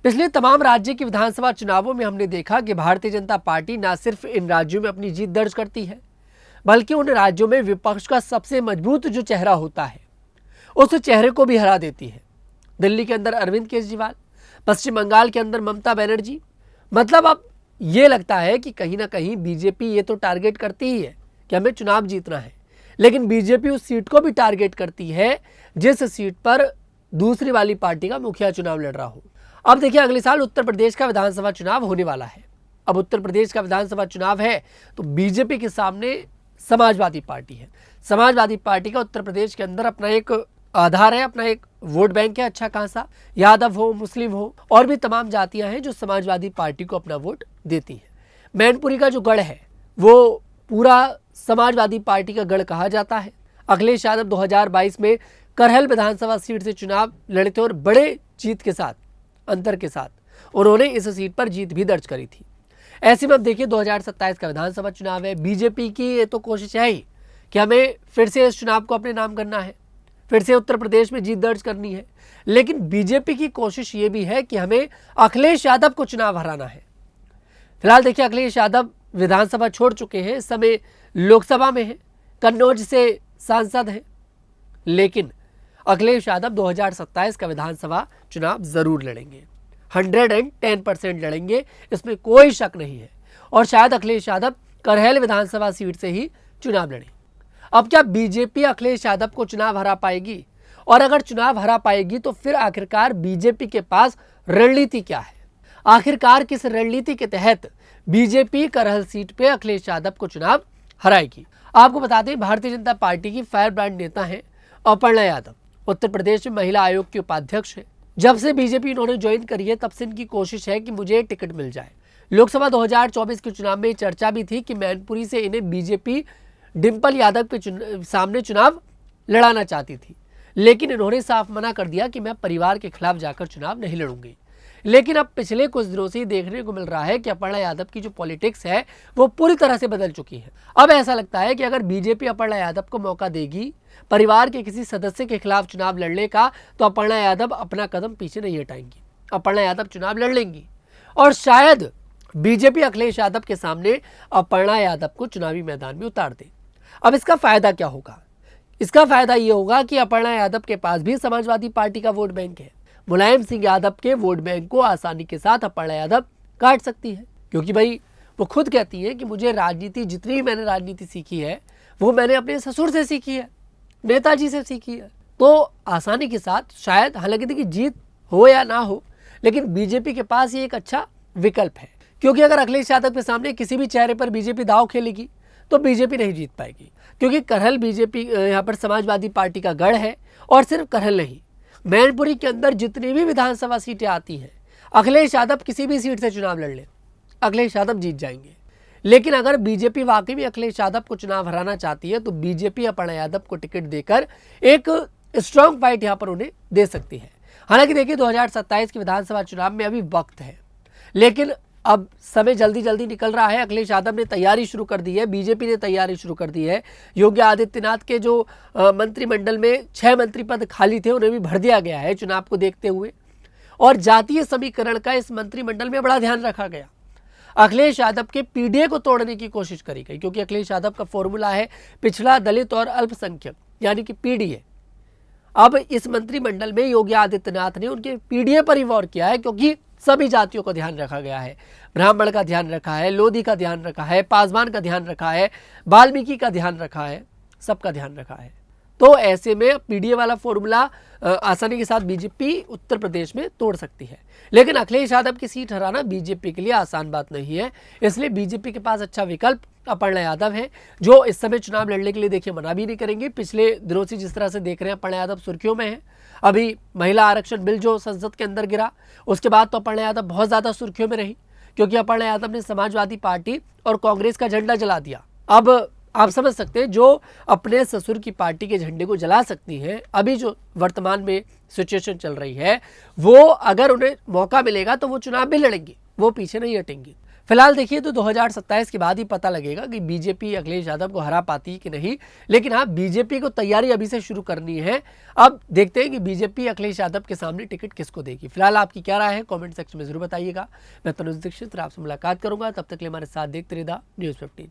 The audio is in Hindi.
पिछले तमाम राज्य के विधानसभा चुनावों में हमने देखा कि भारतीय जनता पार्टी न सिर्फ इन राज्यों में अपनी जीत दर्ज करती है, बल्कि उन राज्यों में विपक्ष का सबसे मजबूत जो चेहरा होता है उस चेहरे को भी हरा देती है। दिल्ली के अंदर अरविंद केजरीवाल, पश्चिम बंगाल के अंदर ममता बनर्जी। मतलब अब ये लगता है कि कहीं ना कहीं बीजेपी ये तो टारगेट करती ही है कि हमें चुनाव जीतना है, लेकिन बीजेपी उस सीट को भी टारगेट करती है जिस सीट पर दूसरी वाली पार्टी का मुखिया चुनाव लड़ रहा हो। अब देखिए, अगले साल उत्तर प्रदेश का विधानसभा चुनाव होने वाला है। अब उत्तर प्रदेश का विधानसभा चुनाव है तो बीजेपी के सामने समाजवादी पार्टी है। समाजवादी पार्टी का उत्तर प्रदेश के अंदर अपना एक आधार है, अपना एक वोट बैंक है अच्छा खासा। यादव हो, मुस्लिम हो और भी तमाम जातियां हैं जो समाजवादी पार्टी को अपना वोट देती हैं। मैनपुरी का जो गढ़ है वो पूरा समाजवादी पार्टी का गढ़ कहा जाता है। अखिलेश यादव 2022 में करहल विधानसभा सीट से चुनाव लड़े थे और बड़े जीत के साथ, अंतर के साथ उन्होंने इस सीट पर जीत भी दर्ज करी थी। ऐसे में अब देखिए 2027 का विधानसभा चुनाव है। बीजेपी की ये तो कोशिश है ही कि हमें फिर से इस चुनाव को अपने नाम करना है, फिर से उत्तर प्रदेश में जीत दर्ज करनी है। लेकिन बीजेपी की कोशिश ये भी है कि हमें अखिलेश यादव को चुनाव हराना है। फिलहाल देखिए, अखिलेश यादव विधानसभा छोड़ चुके हैं, इस समय लोकसभा में है, कन्नौज से सांसद हैं, लेकिन अखिलेश यादव 2027 का विधानसभा चुनाव जरूर लड़ेंगे। 110% लड़ेंगे, इसमें कोई शक नहीं है। और शायद अखिलेश यादव करहल विधानसभा सीट से ही चुनाव लड़े। अब क्या बीजेपी अखिलेश यादव को चुनाव हरा पाएगी? और अगर चुनाव हरा पाएगी तो फिर आखिरकार बीजेपी के पास रणनीति क्या है? आखिरकार किस रणनीति के तहत बीजेपी करहल सीट पे अखिलेश यादव को चुनाव हराएगी? आपको बता दें, भारतीय जनता पार्टी की फायर ब्रांड नेता है अपर्णा यादव। उत्तर प्रदेश में महिला आयोग की उपाध्यक्ष है। जब से बीजेपी इन्होंने ज्वाइन करी है तब से इनकी कोशिश है कि मुझे टिकट मिल जाए। लोकसभा 2024 के चुनाव में चर्चा भी थी कि मैनपुरी से इन्हें बीजेपी डिंपल यादव के सामने चुनाव लड़ाना चाहती थी, लेकिन इन्होंने साफ मना कर दिया कि मैं परिवार के खिलाफ जाकर चुनाव नहीं लड़ूंगी। लेकिन अब पिछले कुछ दिनों से देखने को मिल रहा है कि अपर्णा यादव की जो पॉलिटिक्स है वो पूरी तरह से बदल चुकी है। अब ऐसा लगता है कि अगर बीजेपी अपर्णा यादव को मौका देगी परिवार के किसी सदस्य के खिलाफ चुनाव लड़ने का, तो अपर्णा यादव अपना कदम पीछे नहीं हटाएंगी। अपर्णा यादव चुनाव लड़ लेंगी और शायद बीजेपी अखिलेश यादव के सामने अपर्णा यादव को चुनावी मैदान में उतार दे। अब इसका फायदा क्या होगा? इसका फायदा ये होगा कि अपर्णा यादव के पास भी समाजवादी पार्टी का वोट बैंक है। मुलायम सिंह यादव के वोट बैंक को आसानी के साथ अपर्णा यादव काट सकती है, क्योंकि भाई वो खुद कहती है कि मुझे राजनीति, जितनी भी मैंने राजनीति सीखी है वो मैंने अपने ससुर से सीखी है, नेताजी से सीखी है। तो आसानी के साथ शायद, हालांकि देखिए जीत हो या ना हो, लेकिन बीजेपी के पास ये एक अच्छा विकल्प है। क्योंकि अगर अखिलेश यादव के सामने किसी भी चेहरे पर बीजेपी दांव खेलेगी तो बीजेपी नहीं जीत पाएगी, क्योंकि करहल बीजेपी यहाँ पर समाजवादी पार्टी का गढ़ है। और सिर्फ करहल नहीं, मैनपुरी के अंदर जितनी भी विधानसभा सीटें आती हैं, अखिलेश यादव किसी भी सीट से चुनाव लड़ ले, अखिलेश यादव जीत जाएंगे। लेकिन अगर बीजेपी वाकई में अखिलेश यादव को चुनाव हराना चाहती है तो बीजेपी अपर्णा यादव को टिकट देकर एक स्ट्रांग फाइट यहां पर उन्हें दे सकती है। हालांकि देखिए 2027 के विधानसभा चुनाव में अभी वक्त है, लेकिन अब समय जल्दी जल्दी निकल रहा है। अखिलेश यादव ने तैयारी शुरू कर दी है, बीजेपी ने तैयारी शुरू कर दी है। योगी आदित्यनाथ के जो मंत्रिमंडल में 6 मंत्री पद खाली थे उन्हें भी भर दिया गया है चुनाव को देखते हुए। और जातीय समीकरण का इस मंत्रिमंडल में बड़ा ध्यान रखा गया। अखिलेश यादव के पीडीए को तोड़ने की कोशिश करी गई, क्योंकि अखिलेश यादव का फॉर्मूला है पिछड़ा, दलित और अल्पसंख्यक, यानी कि पीडीए। अब इस मंत्रिमंडल में योगी आदित्यनाथ ने उनके पीडीए पर ही वॉर किया है, क्योंकि सभी जातियों का ध्यान रखा गया है। ब्राह्मण का ध्यान रखा है, लोधी का ध्यान रखा है, पासवान का ध्यान रखा है, वाल्मीकि का ध्यान रखा है, सबका ध्यान रखा है। तो ऐसे में पीडीए वाला फॉर्मूला आसानी के साथ बीजेपी उत्तर प्रदेश में तोड़ सकती है। लेकिन अखिलेश यादव की सीट हराना बीजेपी के लिए आसान बात नहीं है, इसलिए बीजेपी के पास अच्छा विकल्प अपर्णा यादव है, जो इस समय चुनाव लड़ने के लिए देखिए मना भी नहीं करेंगे। पिछले दिनों से जिस तरह से देख रहे हैं अपर्णा यादव सुर्खियों में है। अभी महिला आरक्षण बिल जो संसद के अंदर गिरा, उसके बाद तो अपर्णा यादव बहुत ज़्यादा सुर्खियों में रही, क्योंकि अपर्णा यादव ने समाजवादी पार्टी और कांग्रेस का झंडा जला दिया। अब आप समझ सकते हैं, जो अपने ससुर की पार्टी के झंडे को जला सकती हैं, अभी जो वर्तमान में सिचुएशन चल रही है, वो अगर उन्हें मौका मिलेगा तो वो चुनाव भी लड़ेंगी, वो पीछे नहीं हटेंगी। फिलहाल देखिए तो 2027 के बाद ही पता लगेगा कि बीजेपी अखिलेश यादव को हरा पाती कि नहीं। लेकिन हाँ, बीजेपी को तैयारी अभी से शुरू करनी है। अब देखते हैं कि बीजेपी अखिलेश यादव के सामने टिकट किसको देगी। फिलहाल आपकी क्या राय है, कमेंट सेक्शन में जरूर बताइएगा। मैं तनुज दीक्षित आपसे मुलाकात करूंगा, तब तक के लिए हमारे साथ देखते रहिए न्यूज़ 15।